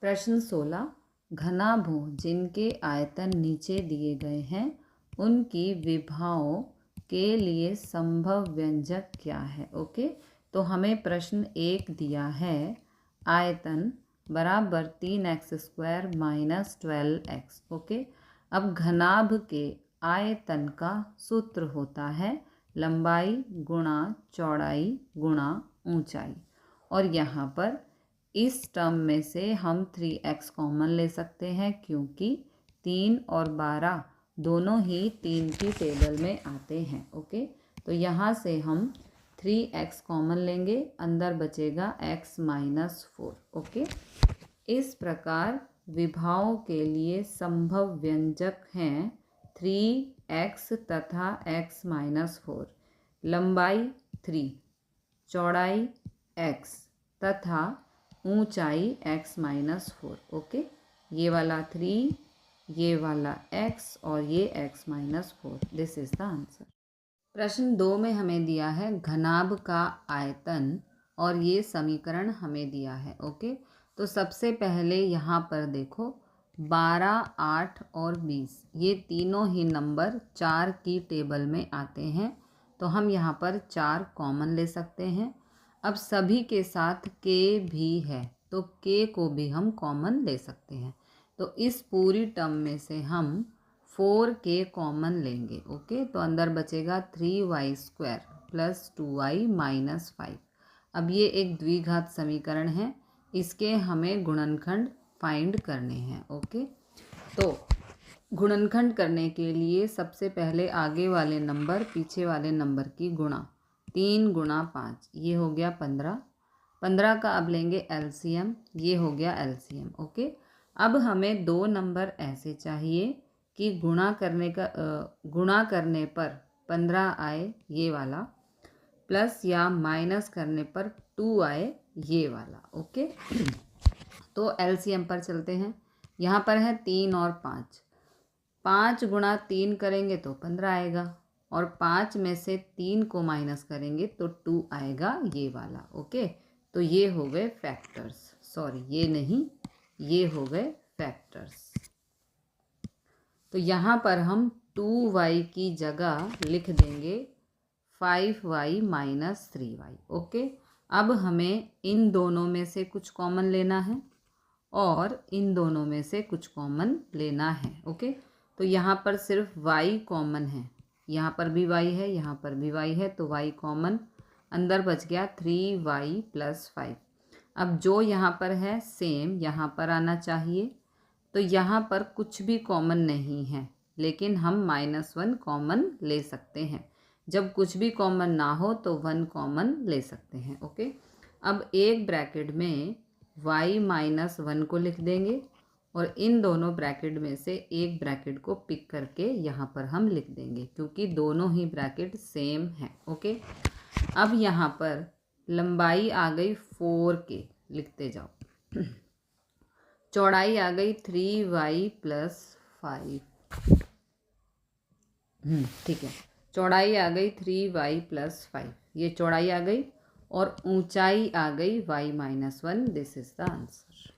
प्रश्न 16। घनाभुज जिनके आयतन नीचे दिए गए हैं उनकी विभाओं के लिए संभव व्यंजक क्या है। ओके, तो हमें प्रश्न 1 दिया है आयतन बराबर 3x² माइनस 12x। ओके, अब घनाभ के आयतन का सूत्र होता है लंबाई गुणा चौड़ाई गुणा ऊंचाई, और यहाँ पर इस टर्म में से हम 3x कॉमन ले सकते हैं क्योंकि 3 और 12 दोनों ही 3 की टेबल में आते हैं। ओके, तो यहाँ से हम 3x कॉमन लेंगे, अंदर बचेगा x माइनस 4। ओके, इस प्रकार विभाओं के लिए संभव व्यंजक हैं 3x तथा x माइनस 4, लंबाई 3, चौड़ाई x तथा ऊंचाई x माइनस 4। ओके, ये वाला 3, ये वाला x और ये x minus 4। This is the answer. प्रश्न 2 में हमें दिया है घनाभ का आयतन और ये समीकरण हमें दिया है। ओके, तो सबसे पहले यहाँ पर देखो 12, 8 और 20 ये तीनों ही नंबर 4 की टेबल में आते हैं, तो हम यहाँ पर 4 कॉमन ले सकते हैं। अब सभी के साथ k भी है तो k को भी हम कॉमन ले सकते हैं, तो इस पूरी टर्म में से हम 4k कॉमन लेंगे। ओके, तो अंदर बचेगा 3y² प्लस 2y माइनस 5। अब ये एक द्विघात समीकरण है, इसके हमें गुणनखंड फाइंड करने हैं। ओके, तो गुणनखंड करने के लिए सबसे पहले आगे वाले नंबर पीछे वाले नंबर की गुणा, 3 गुणा 5 ये हो गया 15। 15 का अब लेंगे एलसीएम, ये हो गया एलसीएम। ओके, अब हमें दो नंबर ऐसे चाहिए कि गुणा करने पर 15 आए ये वाला, प्लस या माइनस करने पर 2 आए ये वाला। ओके, तो एलसीएम पर चलते हैं। यहाँ पर है 3 और 5, 5 गुणा 3 करेंगे तो 15 आएगा, और 5 में से 3 को माइनस करेंगे तो 2 आएगा ये वाला। ओके, तो ये हो गए फैक्टर्स, सॉरी ये नहीं, ये हो गए फैक्टर्स। तो यहाँ पर हम 2y की जगह लिख देंगे 5y माइनस 3y। ओके, अब हमें इन दोनों में से कुछ कॉमन लेना है और इन दोनों में से कुछ कॉमन लेना है। ओके, तो यहाँ पर सिर्फ y कॉमन है, यहाँ पर भी y है, यहाँ पर भी y है, तो y कॉमन, अंदर बच गया 3y प्लस 5। अब जो यहाँ पर है सेम यहाँ पर आना चाहिए, तो यहाँ पर कुछ भी कॉमन नहीं है, लेकिन हम -1 कॉमन ले सकते हैं। जब कुछ भी कॉमन ना हो तो 1 कॉमन ले सकते हैं। ओके, अब एक ब्रैकेट में y माइनस 1 को लिख देंगे और इन दोनों ब्रैकेट में से एक ब्रैकेट को पिक करके यहाँ पर हम लिख देंगे क्योंकि दोनों ही ब्रैकेट सेम हैं। ओके, अब यहाँ पर लंबाई आ गई 4k, लिखते जाओ, चौड़ाई आ गई 3y प्लस 5। ठीक है, चौड़ाई आ गई 3y प्लस 5, ये चौड़ाई आ गई, और ऊंचाई आ गई y minus 1। This is the answer.